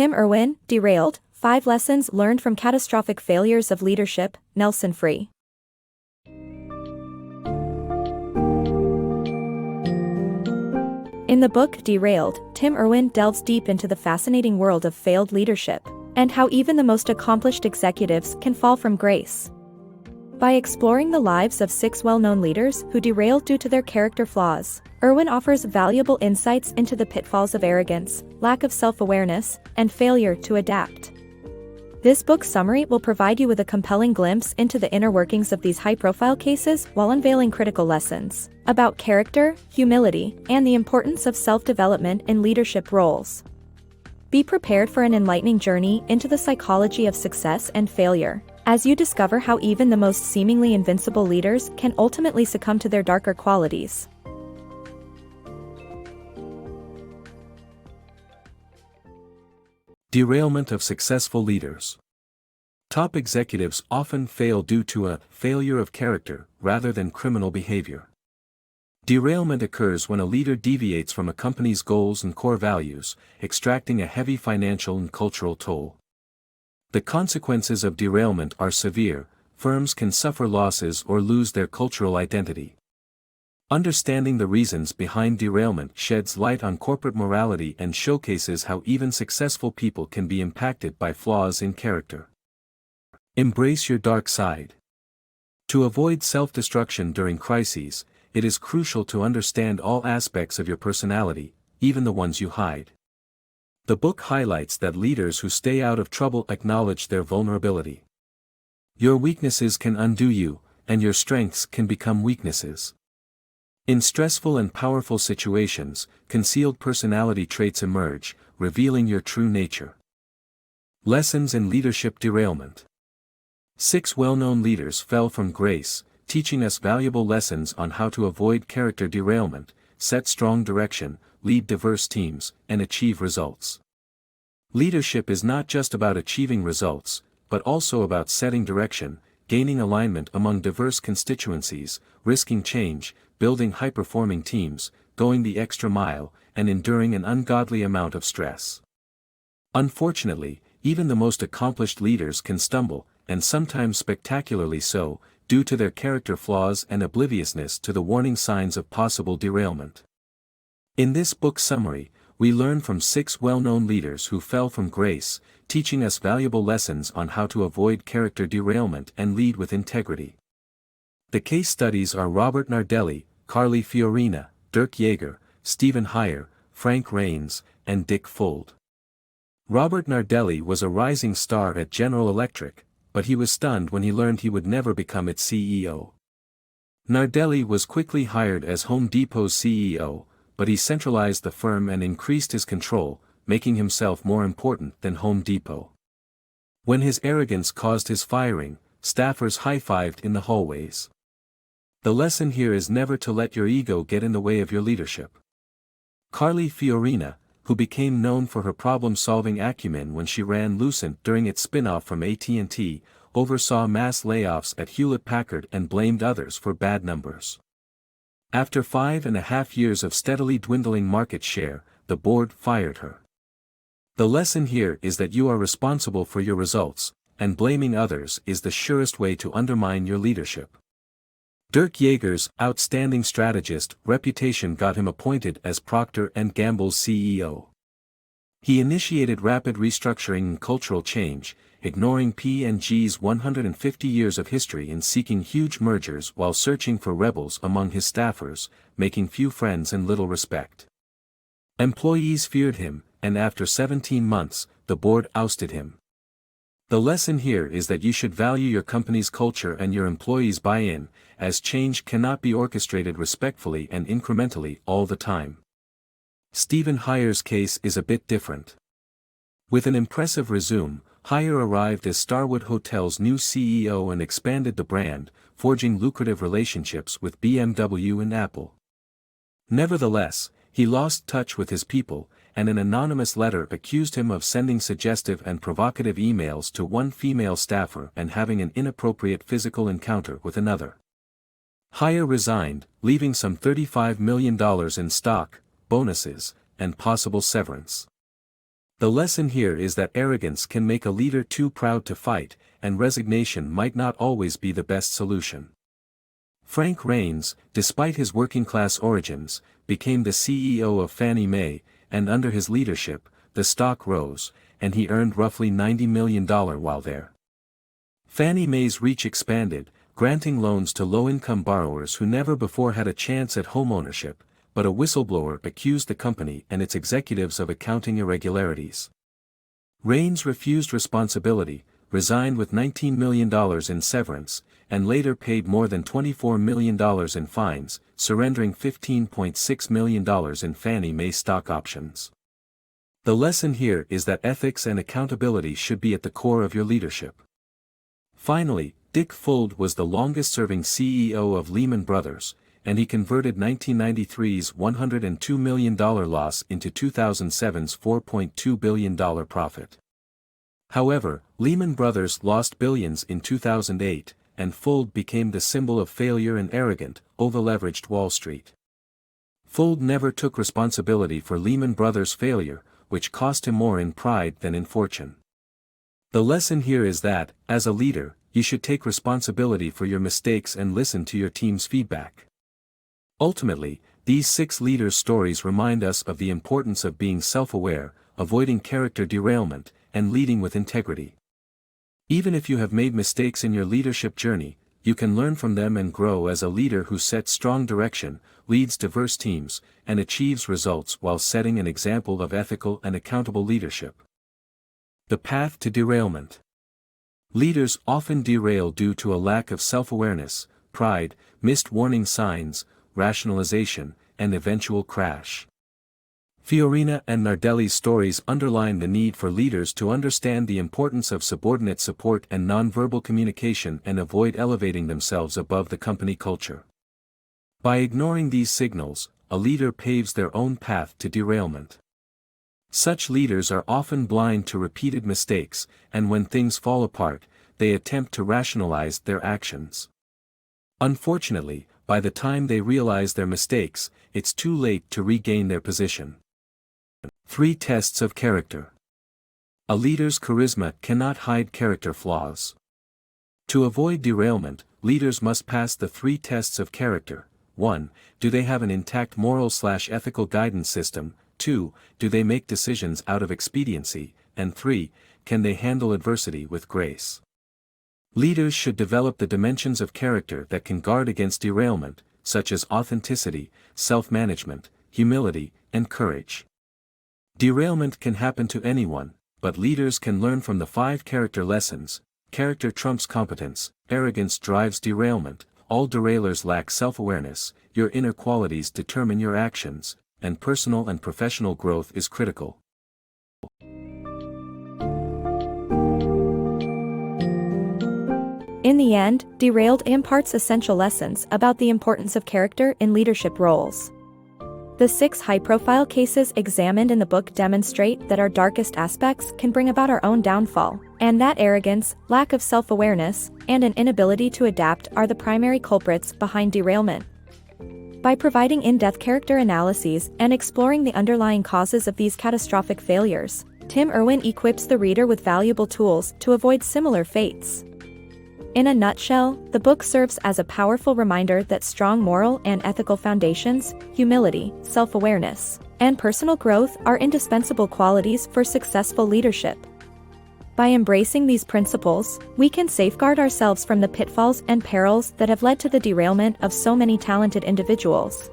Tim Irwin, Derailed, 5 Lessons Learned from Catastrophic Failures of Leadership, NelsonFree. In the book Derailed, Tim Irwin delves deep into the fascinating world of failed leadership, and how even the most accomplished executives can fall from grace. By exploring the lives of 6 well-known leaders who derailed due to their character flaws, Irwin offers valuable insights into the pitfalls of arrogance, lack of self-awareness, and failure to adapt. This book summary will provide you with a compelling glimpse into the inner workings of these high-profile cases while unveiling critical lessons about character, humility, and the importance of self-development in leadership roles. Be prepared for an enlightening journey into the psychology of success and failure, as you discover how even the most seemingly invincible leaders can ultimately succumb to their darker qualities. Derailment of successful leaders. Top executives often fail due to a failure of character rather than criminal behavior. Derailment occurs when a leader deviates from a company's goals and core values, extracting a heavy financial and cultural toll. The consequences of derailment are severe. Firms can suffer losses or lose their cultural identity. Understanding the reasons behind derailment sheds light on corporate morality and showcases how even successful people can be impacted by flaws in character. Embrace your dark side. To avoid self-destruction during crises, it is crucial to understand all aspects of your personality, even the ones you hide. The book highlights that leaders who stay out of trouble acknowledge their vulnerability. Your weaknesses can undo you, and your strengths can become weaknesses. In stressful and powerful situations, concealed personality traits emerge, revealing your true nature. Lessons in leadership derailment. 6 well-known leaders fell from grace, teaching us valuable lessons on how to avoid character derailment, set strong direction, lead diverse teams, and achieve results. Leadership is not just about achieving results, but also about setting direction, gaining alignment among diverse constituencies, risking change, building high-performing teams, going the extra mile, and enduring an ungodly amount of stress. Unfortunately, even the most accomplished leaders can stumble, and sometimes spectacularly so, due to their character flaws and obliviousness to the warning signs of possible derailment. In this book summary, we learn from 6 well-known leaders who fell from grace, teaching us valuable lessons on how to avoid character derailment and lead with integrity. The case studies are Robert Nardelli, Carly Fiorina, Dirk Yeager, Stephen Heyer, Frank Raines, and Dick Fuld. Robert Nardelli was a rising star at General Electric, but he was stunned when he learned he would never become its CEO. Nardelli was quickly hired as Home Depot's CEO, but he centralized the firm and increased his control, making himself more important than Home Depot. When his arrogance caused his firing, staffers high-fived in the hallways. The lesson here is never to let your ego get in the way of your leadership. Carly Fiorina, who became known for her problem-solving acumen when she ran Lucent during its spin-off from AT&T, oversaw mass layoffs at Hewlett-Packard and blamed others for bad numbers. After 5.5 years of steadily dwindling market share, the board fired her. The lesson here is that you are responsible for your results, and blaming others is the surest way to undermine your leadership. Dirk Yeager's outstanding strategist reputation got him appointed as Procter & Gamble's CEO. He initiated rapid restructuring and cultural change, ignoring P&G's 150 years of history in seeking huge mergers while searching for rebels among his staffers, making few friends and little respect. Employees feared him, and after 17 months, the board ousted him. The lesson here is that you should value your company's culture and your employees' buy-in, as change cannot be orchestrated respectfully and incrementally all the time. Stephen Heyer's case is a bit different. With an impressive resume, Heyer arrived as Starwood Hotel's new CEO and expanded the brand, forging lucrative relationships with BMW and Apple. Nevertheless, he lost touch with his people, and an anonymous letter accused him of sending suggestive and provocative emails to one female staffer and having an inappropriate physical encounter with another. Heyer resigned, leaving some $35 million in stock, bonuses, and possible severance. The lesson here is that arrogance can make a leader too proud to fight, and resignation might not always be the best solution. Frank Raines, despite his working-class origins, became the CEO of Fannie Mae, and under his leadership, the stock rose, and he earned roughly $90 million while there. Fannie Mae's reach expanded, granting loans to low-income borrowers who never before had a chance at homeownership, but a whistleblower accused the company and its executives of accounting irregularities. Raines refused responsibility, resigned with $19 million in severance, and later paid more than $24 million in fines, surrendering $15.6 million in Fannie Mae stock options. The lesson here is that ethics and accountability should be at the core of your leadership. Finally, Dick Fuld was the longest-serving CEO of Lehman Brothers, and he converted 1993's $102 million loss into 2007's $4.2 billion profit. However, Lehman Brothers lost billions in 2008, and Fuld became the symbol of failure and arrogant, over-leveraged Wall Street. Fuld never took responsibility for Lehman Brothers' failure, which cost him more in pride than in fortune. The lesson here is that, as a leader, you should take responsibility for your mistakes and listen to your team's feedback. Ultimately, these 6 leaders' stories remind us of the importance of being self-aware, avoiding character derailment, and leading with integrity. Even if you have made mistakes in your leadership journey, you can learn from them and grow as a leader who sets strong direction, leads diverse teams, and achieves results while setting an example of ethical and accountable leadership. The path to derailment. Leaders often derail due to a lack of self-awareness, pride, missed warning signs, rationalization, and eventual crash. Fiorina and Nardelli's stories underline the need for leaders to understand the importance of subordinate support and nonverbal communication and avoid elevating themselves above the company culture. By ignoring these signals, a leader paves their own path to derailment. Such leaders are often blind to repeated mistakes, and when things fall apart, they attempt to rationalize their actions. Unfortunately, by the time they realize their mistakes, it's too late to regain their position. 3 tests of character. A leader's charisma cannot hide character flaws. To avoid derailment, leaders must pass the 3 tests of character. 1. Do they have an intact moral/ethical guidance system? 2. Do they make decisions out of expediency? And 3. Can they handle adversity with grace? Leaders should develop the dimensions of character that can guard against derailment, such as authenticity, self-management, humility, and courage. Derailment can happen to anyone, but leaders can learn from the 5 character lessons. Character trumps competence, arrogance drives derailment, all derailers lack self-awareness, your inner qualities determine your actions, and personal and professional growth is critical. In the end, Derailed imparts essential lessons about the importance of character in leadership roles. The 6 high-profile cases examined in the book demonstrate that our darkest aspects can bring about our own downfall, and that arrogance, lack of self-awareness, and an inability to adapt are the primary culprits behind derailment. By providing in-depth character analyses and exploring the underlying causes of these catastrophic failures, Tim Irwin equips the reader with valuable tools to avoid similar fates. In a nutshell, the book serves as a powerful reminder that strong moral and ethical foundations, humility, self-awareness, and personal growth are indispensable qualities for successful leadership. By embracing these principles, we can safeguard ourselves from the pitfalls and perils that have led to the derailment of so many talented individuals.